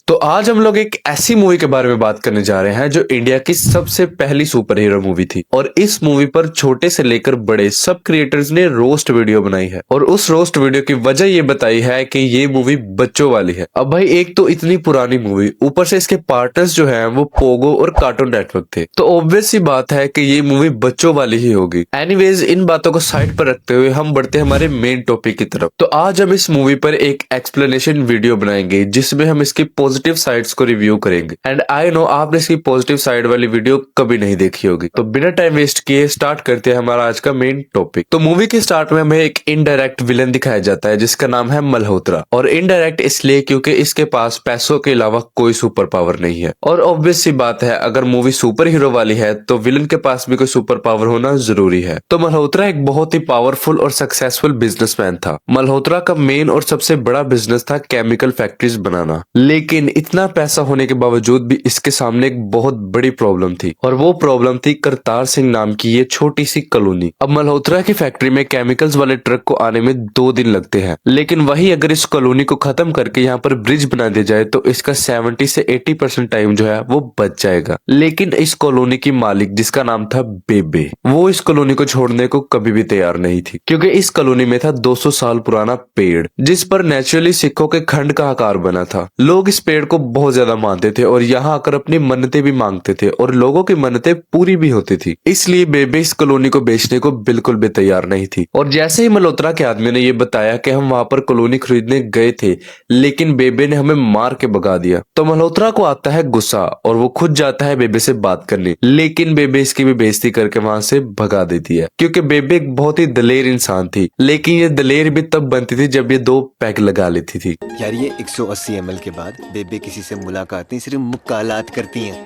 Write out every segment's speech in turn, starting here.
तो आज हम लोग एक ऐसी मूवी के बारे में बात करने जा रहे हैं जो इंडिया की सबसे पहली सुपर हीरो मूवी थी और इस मूवी पर छोटे से लेकर बड़े सब क्रिएटर्स ने रोस्ट वीडियो बनाई है और उस रोस्ट वीडियो की वजह ये बताई है कि ये मूवी बच्चों वाली है। अब भाई एक तो इतनी पुरानी मूवी, ऊपर से इसके पार्टनर्स जो हैं वो पोगो और कार्टून नेटवर्क थे, तो ऑब्वियस सी बात है कि ये मूवी बच्चों वाली ही होगी। एनीवेज इन बातों को साइड पर रखते हुए हम बढ़ते हैं हमारे मेन टॉपिक की तरफ। तो आज हम इस मूवी पर एक एक्सप्लेनेशन वीडियो बनाएंगे जिसमें हम इसकी पॉजिटिव साइड्स को रिव्यू करेंगे। एंड आई नो आपने इसकी पॉजिटिव साइड वाली वीडियो कभी नहीं देखी होगी, तो बिना टाइम वेस्ट किए स्टार्ट करते हैं हमारा आज का मेन टॉपिक। तो मूवी के स्टार्ट में हमें एक इनडायरेक्ट विलन दिखाया जाता है जिसका नाम है मल्होत्रा, और इनडायरेक्ट इसलिए क्योंकि इसके पास पैसों के अलावा कोई सुपर पावर नहीं है। और ऑब्वियस सी बात है, अगर मूवी सुपर हीरो वाली है तो विलन के पास भी कोई सुपर पावर होना जरूरी है। तो मल्होत्रा एक बहुत ही पावरफुल और सक्सेसफुल बिजनेसमैन था। मल्होत्रा का मेन और सबसे बड़ा बिजनेस था केमिकल फैक्ट्रीज बनाना, लेकिन इतना पैसा होने के बावजूद भी इसके सामने एक बहुत बड़ी प्रॉब्लम थी, और वो प्रॉब्लम थी करतार सिंह नाम की ये छोटी सी कॉलोनी। अब मल्होत्रा की फैक्ट्री में केमिकल्स वाले ट्रक को आने में 2 दिन लगते हैं, लेकिन वही अगर इस कॉलोनी को खत्म करके यहाँ पर ब्रिज बना दिया जाए तो इसका 70 से 80% टाइम जो है वो बच जाएगा। लेकिन इस कॉलोनी की मालिक जिसका नाम था बेबे, वो इस कॉलोनी को छोड़ने को कभी भी तैयार नहीं थी, क्योंकि इस कॉलोनी में था 200 साल पुराना पेड़ जिस पर नेचुरली सिक्कों के खंड का आकार बना था। लोग इस पेड़ को बहुत ज्यादा मानते थे और यहाँ आकर अपनी मन्नतें भी मांगते थे और लोगों की मन्नतें पूरी भी होती थी। इसलिए बेबे इस कॉलोनी को बेचने को बिल्कुल भी तैयार नहीं थी। और जैसे ही मल्होत्रा के आदमी ने ये बताया कि हम वहां पर कॉलोनी खरीदने गए थे, लेकिन बेबे ने हमें मार के भगा दिया, तो मल्होत्रा को आता है गुस्सा और वो खुद जाता है बेबे से बात करने, लेकिन बेबे इसकी भी बेइज्जती करके वहां से भगा देती है, क्योंकि बेबे एक बहुत ही दलेर इंसान थी। लेकिन ये दलेर भी तब बनती थी जब ये 2 पैग लगा लेती थी। यार ये 180 ml के बाद बेबे किसी से मुलाकात नहीं, सिर्फ मुक्कालात करती हैं।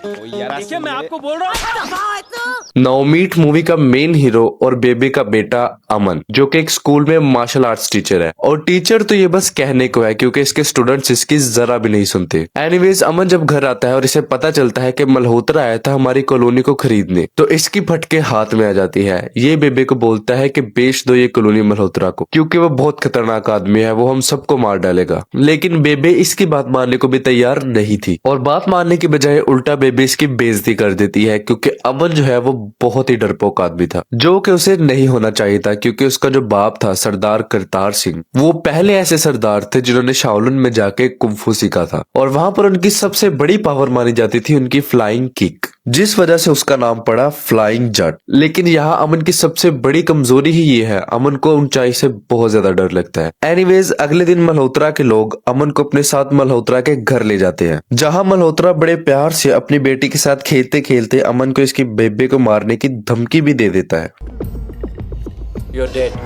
देखिए मैं आपको बोल रहा हूँ। नाउमीट मूवी का मेन हीरो और बेबे का बेटा अमन, जो कि एक स्कूल में मार्शल आर्ट्स टीचर है, और टीचर तो ये बस कहने को है क्योंकि इसके स्टूडेंट्स इसकी जरा भी नहीं सुनते। एनीवेज अमन जब घर आता है और इसे पता चलता है कि मल्होत्रा आया था हमारी कॉलोनी को खरीदने, तो इसकी फटके हाथ में आ जाती है। ये बेबे को बोलता है कि बेच दो ये कॉलोनी मल्होत्रा को, क्योंकि वो बहुत खतरनाक आदमी है, वो हम सबको मार डालेगा। लेकिन बेबे इसकी बात मानने को भी तैयार नहीं थी, और बात मानने की बजाय उल्टा बेबे इसकी बेइज्जती कर देती है, क्योंकि अमन जो है वो बहुत ही डरपोक आदमी था, जो कि उसे नहीं होना चाहिए था, क्योंकि उसका जो बाप था सरदार करतार सिंह, वो पहले ऐसे सरदार थे जिन्होंने शाओलिन में जाके कुंफू सीखा था, और वहां पर उनकी सबसे बड़ी पावर मानी जाती थी उनकी फ्लाइंग किक, जिस वजह से उसका नाम पड़ा फ्लाइंग जट। लेकिन यहाँ अमन की सबसे बड़ी कमजोरी ही ये है, अमन को ऊंचाई से बहुत ज्यादा डर लगता है। एनीवेज अगले दिन मल्होत्रा के लोग अमन को अपने साथ मल्होत्रा के घर ले जाते हैं, जहाँ मल्होत्रा बड़े प्यार से अपनी बेटी के साथ खेलते खेलते अमन को इसकी बेबे को मारने की धमकी भी दे देता है। You're dead.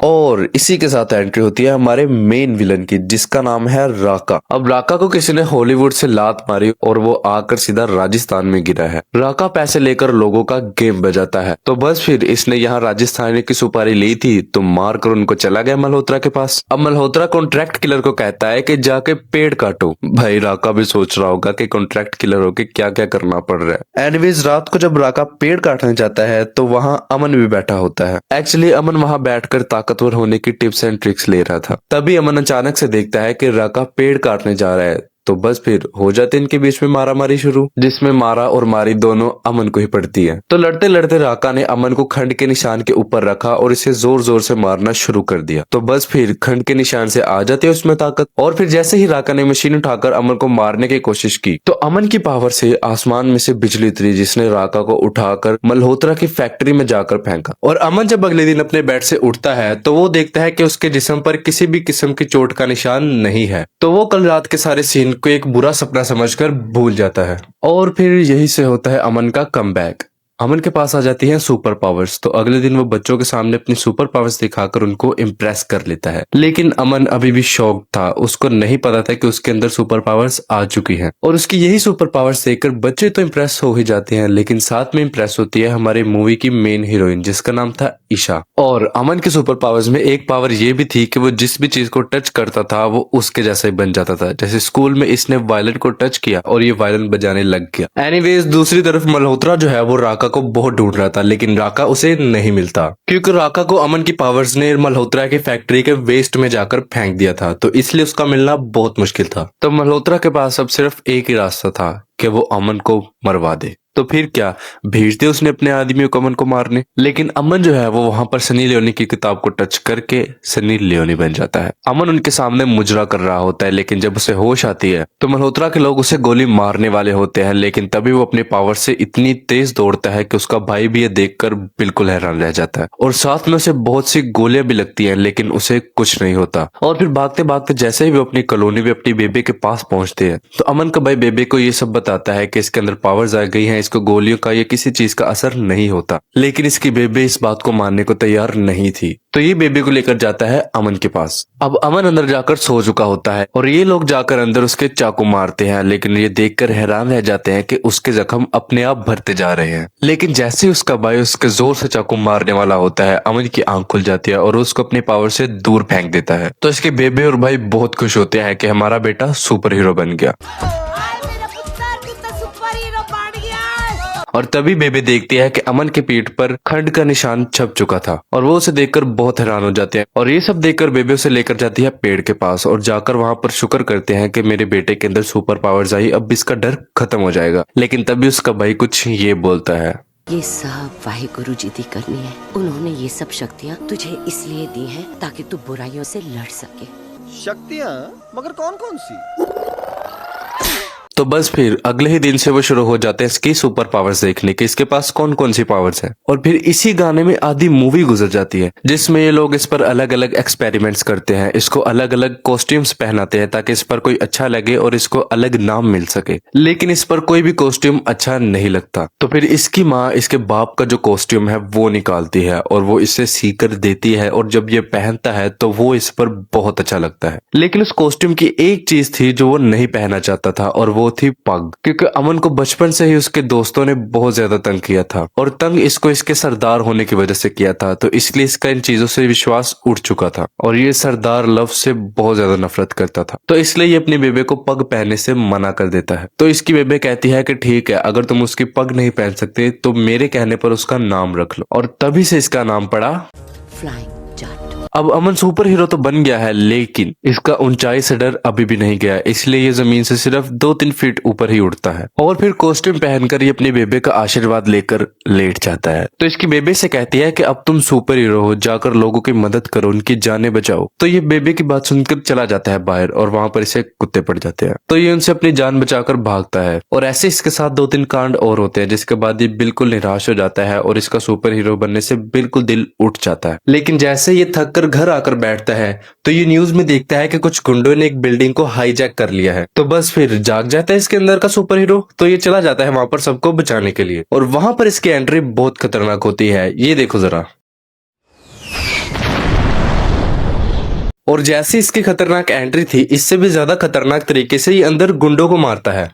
और इसी के साथ एंट्री होती है हमारे मेन विलन की, जिसका नाम है राका। अब राका को किसी ने हॉलीवुड से लात मारी और वो आकर सीधा राजस्थान में गिरा है। राका पैसे लेकर लोगों का गेम बजाता है, तो बस फिर इसने यहाँ राजस्थान की सुपारी ली थी तो मार कर उनको चला गया मल्होत्रा के पास। अब मल्होत्रा कॉन्ट्रैक्ट किलर को कहता है कि जाके पेड़ काटो। भाई राका भी सोच रहा होगा कि कॉन्ट्रैक्ट किलर होके क्या क्या करना पड़ रहा है। एनीवेज रात को जब राका पेड़ काटने जाता है तो वहाँ अमन भी बैठा होता है। एक्चुअली अमन वहाँ बैठकर ताकतवर होने की टिप्स एंड ट्रिक्स ले रहा था। तभी अमन अचानक से देखता है कि राका पेड़ काटने जा रहा है, तो बस फिर हो जाते इनके बीच में मारा मारी शुरू, जिसमें मारा और मारी दोनों अमन को ही पड़ती है। तो लड़ते लड़ते राका ने अमन को खंड के निशान के ऊपर रखा और इसे जोर जोर से मारना शुरू कर दिया, तो बस फिर खंड के निशान से आ जाती है उसमें ताकत। और फिर जैसे ही राका ने मशीन उठाकर अमन को मारने की कोशिश की, तो अमन की पावर से आसमान में से बिजली उतरी, जिसने राका को उठाकर मल्होत्रा की फैक्ट्री में जाकर फेंका। और अमन जब अगले दिन अपने बेड से उठता है तो वो देखता है कि उसके जिस्म पर किसी भी किस्म की चोट का निशान नहीं है, तो वो कल रात के सारे सीन को एक बुरा सपना समझकर भूल जाता है। और फिर यही से होता है अमन का कमबैक। अमन के पास आ जाती हैं सुपर पावर्स, तो अगले दिन वो बच्चों के सामने अपनी सुपर पावर्स दिखाकर उनको इम्प्रेस कर लेता है। लेकिन अमन अभी भी शॉक था, उसको नहीं पता था कि उसके अंदर सुपर पावर्स आ चुकी हैं, और उसकी यही सुपर पावर्स देखकर बच्चे तो इम्प्रेस हो ही जाते हैं, लेकिन साथ में इम्प्रेस होती है हमारी मूवी की मेन हीरोइन, जिसका नाम था ईशा। और अमन की सुपर पावर्स में एक पावर ये भी थी कि वो जिस भी चीज को टच करता था वो उसके जैसा ही बन जाता था। जैसे स्कूल में इसने वायलिन को टच किया और ये वायलिन बजाने लग गया। एनीवेज दूसरी तरफ मल्होत्रा जो है वो राका राका को बहुत ढूंढ रहा था, लेकिन राका उसे नहीं मिलता क्योंकि राका को अमन की पावर्स ने मल्होत्रा की फैक्ट्री के वेस्ट में जाकर फेंक दिया था, तो इसलिए उसका मिलना बहुत मुश्किल था। तो मल्होत्रा के पास अब सिर्फ एक ही रास्ता था कि वो अमन को मरवा दे। तो फिर क्या, भेज दे उसने अपने आदमियों को अमन को मारने। लेकिन अमन जो है वो वहां पर सनी लियोनी की किताब को टच करके सनी लियोनी बन जाता है। अमन उनके सामने मुजरा कर रहा होता है, लेकिन जब उसे होश आती है तो मल्होत्रा के लोग उसे गोली मारने वाले होते हैं, लेकिन तभी वो अपनी पावर से इतनी तेज दौड़ता है कि उसका भाई भी ये देखकर बिल्कुल हैरान रह जाता है और साथ में उसे बहुत सी गोलियां भी लगती है, लेकिन उसे कुछ नहीं होता। और फिर भागते भागते जैसे ही वो अपनी कॉलोनी में अपनी बेबे के पास पहुंचते हैं तो अमन का भाई बेबे को ये सब बताता है कि इसके अंदर पावर्स आ गई हैं, इसको गोलियों का या किसी चीज का असर नहीं होता। लेकिन इसकी बेबे इस बात को मानने को तैयार नहीं थी, तो ये बेबे को लेकर जाता है अमन के पास। अब अमन अंदर जाकर सो चुका होता है और ये लोग जाकर अंदर उसके चाकू मारते हैं, लेकिन ये देखकर हैरान रह जाते हैं कि उसके जख्म अपने आप भरते जा रहे हैं। लेकिन जैसे ही उसका भाई उसके जोर से चाकू मारने वाला होता है, अमन की आंख खुल जाती है और उसको अपनी पावर से दूर फेंक देता है। तो इसके बेबे और भाई बहुत खुश होते हैं कि हमारा बेटा सुपर हीरो बन गया। और तभी बेबे देखती है कि अमन के पीठ पर खंड का निशान छप चुका था और वो उसे देखकर बहुत हैरान हो जाते हैं। और ये सब देखकर बेबे उसे लेकर जाती है पेड़ के पास और जाकर वहां पर शुक्र करते हैं कि मेरे बेटे के अंदर सुपर पावर्स आई, अब इसका डर खत्म हो जाएगा। लेकिन तभी उसका भाई कुछ ये बोलता है, ये सब वाहिगुरु जी दी करनी है। उन्होंने ये सब शक्तियाँ तुझे इसलिए दी हैं ताकि तू बुराइयों से लड़ सके। शक्तियाँ? मगर कौन कौन सी? तो बस फिर अगले ही दिन से वो शुरू हो जाते हैं इसकी सुपर पावर्स देखने के, इसके पास कौन कौन सी पावर्स हैं। और फिर इसी गाने में आधी मूवी गुजर जाती है जिसमें ये लोग इस पर अलग अलग एक्सपेरिमेंट्स करते हैं, इसको अलग अलग कॉस्ट्यूम्स पहनाते हैं ताकि इस पर कोई अच्छा लगे और इसको अलग नाम मिल सके। लेकिन इस पर कोई भी कॉस्ट्यूम अच्छा नहीं लगता, तो फिर इसकी माँ इसके बाप का जो कॉस्ट्यूम है वो निकालती है और वो इसे सीकर देती है और जब ये पहनता है तो वो इस पर बहुत अच्छा लगता है। लेकिन उस कॉस्ट्यूम की एक चीज थी जो वो नहीं पहनना चाहता था और वो थी पग, क्योंकि अमन को बचपन से ही उसके दोस्तों ने बहुत ज्यादा तंग किया था और तंग इसको इसके सरदार होने की वजह से किया था, तो इसलिए इसका इन चीजों से विश्वास उठ चुका था और ये सरदार लफ्ज से बहुत ज्यादा नफरत करता था। तो इसलिए ये अपनी बेबे को पग पहनने से मना कर देता है। तो इसकी बेबे कहती है कि ठीक है, अगर तुम उसकी पग नहीं पहन सकते तो मेरे कहने पर उसका नाम रख लो, और तभी से इसका नाम पड़ा फ्लाइंग जाट। अब अमन सुपर हीरो तो बन गया है, लेकिन इसका ऊंचाई से डर अभी भी नहीं गया, इसलिए ये जमीन से सिर्फ 2-3 फीट ऊपर ही उड़ता है। और फिर कॉस्ट्यूम पहनकर ये अपनी बेबे का आशीर्वाद लेकर लेट जाता है। तो इसकी बेबे से कहती है कि अब तुम सुपर हीरो हो, जाकर लोगों की मदद करो, उनकी जानें बचाओ। तो ये बेबे की बात सुनकर चला जाता है बाहर और वहां पर इसे कुत्ते पड़ जाते हैं, तो ये उनसे अपनी जान बचाकर भागता है। और ऐसे इसके साथ 2-3 कांड और होते हैं, जिसके बाद ये बिल्कुल निराश हो जाता है और इसका सुपर हीरो बनने से बिल्कुल दिल उठ जाता है। लेकिन जैसे ये थक कर घर आकर बैठता है तो ये न्यूज में देखता है कि कुछ गुंडों ने एक बिल्डिंग को हाईजैक कर लिया है। तो बस फिर जाग जाता है इसके अंदर का सुपर हीरो, तो ये चला जाता है वहां पर सबको बचाने के लिए। और वहां पर इसकी एंट्री बहुत खतरनाक होती है, ये देखो जरा। और जैसी इसकी खतरनाक एंट्री थी, इससे भी ज्यादा खतरनाक तरीके से ये अंदर गुंडों को मारता है।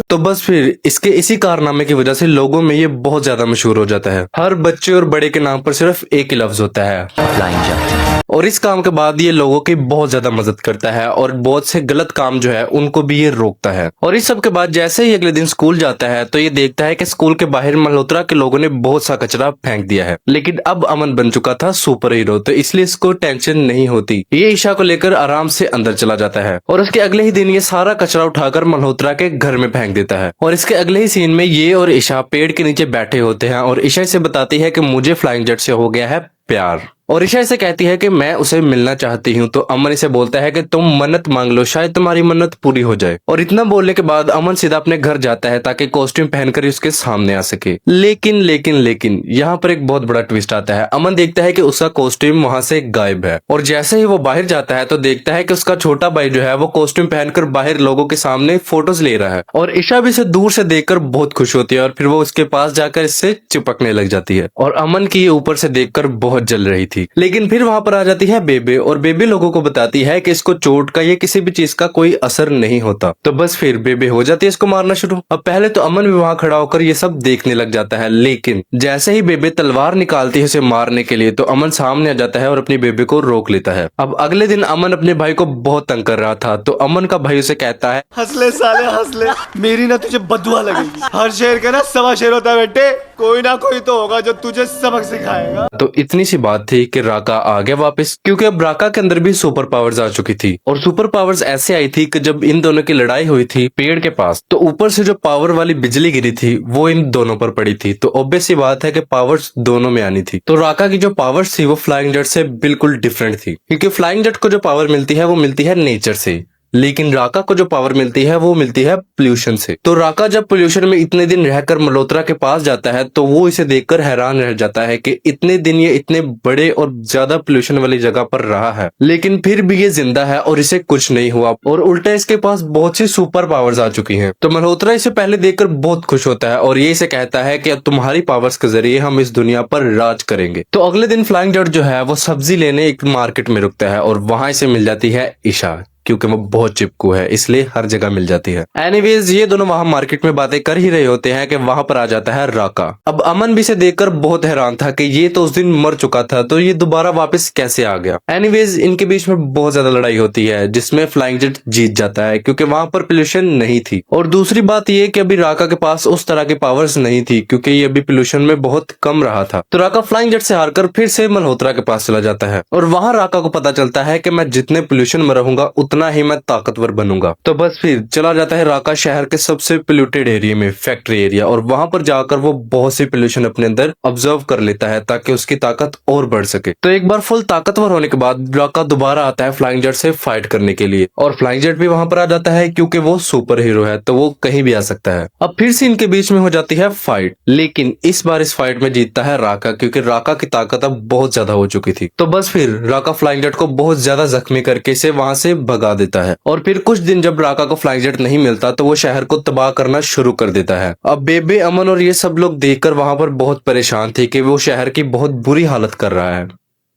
तो बस फिर इसके इसी कारनामे की वजह से लोगों में ये बहुत ज्यादा मशहूर हो जाता है। हर बच्चे और बड़े के नाम पर सिर्फ एक ही लफ्ज होता है, फ्लाइंग जाट। और इस काम के बाद ये लोगों की बहुत ज्यादा मदद करता है और बहुत से गलत काम जो है उनको भी ये रोकता है। और इस सब के बाद जैसे ही अगले दिन स्कूल जाता है तो ये देखता है कि स्कूल के बाहर मल्होत्रा के लोगों ने बहुत सा कचरा फेंक दिया है। लेकिन अब अमन बन चुका था सुपर हीरो, तो इसलिए इसको टेंशन नहीं होती। ये ईशा को लेकर आराम से अंदर चला जाता है और उसके अगले ही दिन ये सारा कचरा उठाकर मल्होत्रा के घर में फेंक देता है। और इसके अगले ही सीन में ये और ईशा पेड़ के नीचे बैठे होते हैं और ईशा इसे बताती है कि मुझे फ्लाइंग जेट से हो गया है प्यार। और ईशा इसे कहती है कि मैं उसे मिलना चाहती हूँ, तो अमन इसे बोलता है कि तुम मन्नत मांग लो, शायद तुम्हारी मन्नत पूरी हो जाए। और इतना बोलने के बाद अमन सीधा अपने घर जाता है ताकि कॉस्ट्यूम पहनकर उसके सामने आ सके। लेकिन यहाँ पर एक बहुत बड़ा ट्विस्ट आता है। अमन देखता है कि उसका कॉस्ट्यूम वहां से गायब है और जैसे ही वो बाहर जाता है तो देखता है कि उसका छोटा भाई जो है वो कॉस्ट्यूम पहनकर बाहर लोगों के सामने फोटोज ले रहा है। और ईशा भी इसे दूर से देखकर बहुत खुश होती है और फिर वो उसके पास जाकर इससे चिपकने लग जाती है। और अमन की ऊपर से देखकर बहुत जल रही थी। थी। लेकिन फिर वहां पर आ जाती है बेबे और बेबे लोगों को बताती है कि इसको चोट का या किसी भी चीज का कोई असर नहीं होता। तो बस फिर बेबे हो जाती है इसको मारना शुरू। अब पहले तो अमन भी वहां खड़ा होकर ये सब देखने लग जाता है, लेकिन जैसे ही बेबे तलवार निकालती है उसे मारने के लिए तो अमन सामने आ जाता है और अपनी बेबे को रोक लेता है। अब अगले दिन अमन अपने भाई को बहुत तंग कर रहा था, तो अमन का भाई उसे कहता है, हंसले साले हंसले, मेरी ना तुझे बदुआ लगेगी। हर शेर का ना सवा शेर होता है बेटे, कोई ना कोई तो होगा जो तुझे सबक सिखाएगा। तो इतनी सी बात थी कि राका आ गया वापस, क्योंकि अब राका के अंदर भी सुपर पावर्स आ चुकी थी। और सुपर पावर्स ऐसे आई थी कि जब इन दोनों की लड़ाई हुई थी पेड़ के पास, तो ऊपर से जो पावर वाली बिजली गिरी थी वो इन दोनों पर पड़ी थी। तो ऑब्वियस सी बात है कि पावर्स दोनों में आनी थी। तो राका की जो पावर्स थी वो फ्लाइंग जेट से बिल्कुल डिफरेंट थी, क्योंकि फ्लाइंग जेट को जो पावर मिलती है वो मिलती है नेचर से, लेकिन राका को जो पावर मिलती है वो मिलती है पोल्यूशन से। तो राका जब पोल्यूशन में इतने दिन रहकर मल्होत्रा के पास जाता है तो वो इसे देखकर हैरान रह जाता है कि इतने दिन ये इतने बड़े और ज्यादा पोल्यूशन वाली जगह पर रहा है, लेकिन फिर भी ये जिंदा है और इसे कुछ नहीं हुआ, और उल्टा इसके पास बहुत सी सुपर पावर्स आ चुकी हैं। तो मल्होत्रा इसे पहले देखकर बहुत खुश होता है और ये इसे कहता है कि अब तुम्हारी पावर्स के जरिए हम इस दुनिया पर राज करेंगे। तो अगले दिन फ्लाइंग जेट जो है वो सब्जी लेने एक मार्केट में रुकता है और वहां इसे मिल जाती है ईशा, क्योंकि वो बहुत चिपकू है इसलिए हर जगह मिल जाती है। एनीवेज ये दोनों वहां मार्केट में बातें कर ही रहे होते हैं कि वहां पर आ जाता है राका। अब अमन भी इसे देखकर बहुत हैरान था कि ये तो उस दिन मर चुका था, तो ये दोबारा वापस कैसे आ गया। एनीवेज इनके बीच में बहुत ज्यादा लड़ाई होती है जिसमें फ्लाइंग जेट जीत जाता है, क्योंकि वहां पर पोल्यूशन नहीं थी। और दूसरी बात ये कि अभी राका के पास उस तरह की पावर्स नहीं थी, क्योंकि ये अभी पोल्यूशन में बहुत कम रहा था। तो राका फ्लाइंग जेट से हारकर फिर से मल्होत्रा के पास चला जाता है और वहां राका को पता चलता है कि मैं जितने पोल्यूशन में रहूंगा उतना ही मैं ताकतवर बनूंगा। तो बस फिर चला जाता है राका शहर के सबसे पोल्यूटेड एरिया में, फैक्ट्री एरिया, और वहां पर जाकर वो बहुत सी पोल्यूशन अपने अंदर ऑब्जर्व कर लेता है ताकि उसकी ताकत और बढ़ सके। तो एक बार फुल ताकतवर होने के बाद राका दोबारा आता है फ्लाइंग जेट से फाइट करने के लिए, और फ्लाइंग जेट भी वहां पर आ जाता है क्योंकि वो सुपर हीरो है तो वो कहीं भी आ सकता है। अब फिर से इनके बीच में हो जाती है फाइट, लेकिन इस बार इस फाइट में जीतता है राका, क्योंकि राका की ताकत अब बहुत ज्यादा हो चुकी थी। तो बस फिर राका फ्लाइंग जेट को बहुत ज्यादा जख्मी करके इसे वहां से भगा देता है। और फिर कुछ दिन जब राका को फ्लाइंग जेट नहीं मिलता तो वो शहर को तबाह करना शुरू कर देता है। अब बेबे, अमन और ये सब लोग देखकर वहां पर बहुत परेशान थे कि वो शहर की बहुत बुरी हालत कर रहा है,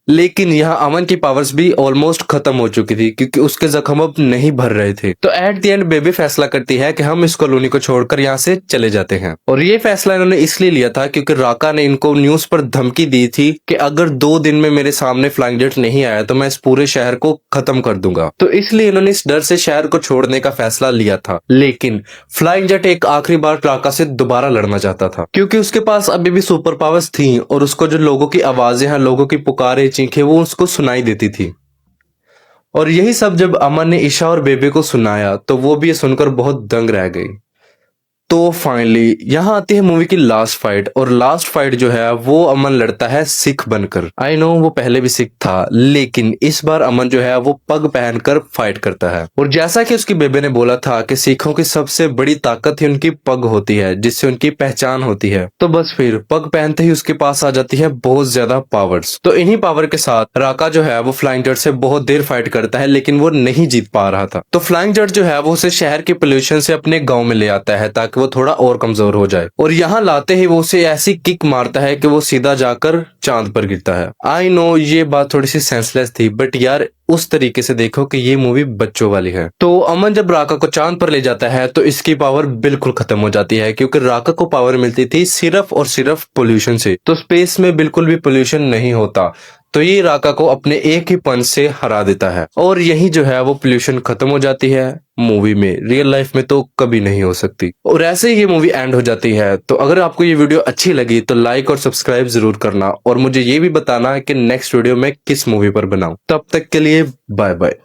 लेकिन यहाँ अमन की पावर्स भी ऑलमोस्ट खत्म हो चुकी थी क्योंकि उसके जख्म अब नहीं भर रहे थे। तो एट द एंड बेबी फैसला करती है कि हम इस कॉलोनी को छोड़कर यहाँ से चले जाते हैं, और ये फैसला इन्होंने इसलिए लिया था क्योंकि राका ने इनको न्यूज पर धमकी दी थी कि अगर 2 दिन में मेरे सामने फ्लाइंग जेट नहीं आया तो मैं इस पूरे शहर को खत्म कर दूंगा। तो इसलिए इन्होंने इस डर से शहर को छोड़ने का फैसला लिया था। लेकिन फ्लाइंग जेट एक आखिरी बार राका से दोबारा लड़ना चाहता था, क्योंकि उसके पास अभी भी सुपर पावर्स थी और उसको जो लोगों की आवाजें हैं, लोगों की पुकारे चीखें, वो उसको सुनाई देती थी। और यही सब जब अमन ने ईशा और बेबे को सुनाया तो वो भी ये सुनकर बहुत दंग रह गई। तो फाइनली यहाँ आती है मूवी की लास्ट फाइट, और लास्ट फाइट जो है वो अमन लड़ता है सिख बनकर। आई नो वो पहले भी सिख था, लेकिन इस बार अमन जो है वो पग पहनकर फाइट करता है। और जैसा कि उसकी बेबे ने बोला था कि सिखों की सबसे बड़ी ताकत ही उनकी पग होती है, जिससे उनकी पहचान होती है। तो बस फिर पग पहनते ही उसके पास आ जाती है बहुत ज्यादा पावर्स। तो इन्हीं पावर के साथ राका जो है वो फ्लाइंग जेट से बहुत देर फाइट करता है, लेकिन वो नहीं जीत पा रहा था। तो फ्लाइंग जेट जो है वो उसे शहर के पोल्यूशन से अपने गाँव में ले आता है ताकि वो थोड़ा और कमजोर हो जाए, और यहाँ लाते ही वो उसे ऐसी किक मारता है कि वो सीधा जाकर चांद पर गिरता है। आई नो ये बात थोड़ी सी सेंसलेस थी, बट यार उस तरीके से देखो कि ये मूवी बच्चों वाली है। तो अमन जब राका को चांद पर ले जाता है तो इसकी पावर बिल्कुल खत्म हो जाती है, क्योंकि राका को पावर मिलती थी सिर्फ और सिर्फ पोल्यूशन से। तो स्पेस में बिल्कुल भी पोल्यूशन नहीं होता, तो ये राका को अपने एक ही पंच से हरा देता है, और यही जो है वो पोल्यूशन खत्म हो जाती है मूवी में। रियल लाइफ में तो कभी नहीं हो सकती। और ऐसे ही ये मूवी एंड हो जाती है। तो अगर आपको ये वीडियो अच्छी लगी तो लाइक और सब्सक्राइब जरूर करना, और मुझे ये भी बताना कि नेक्स्ट वीडियो में किस मूवी पर बनाऊं। तब तक के लिए बाय बाय।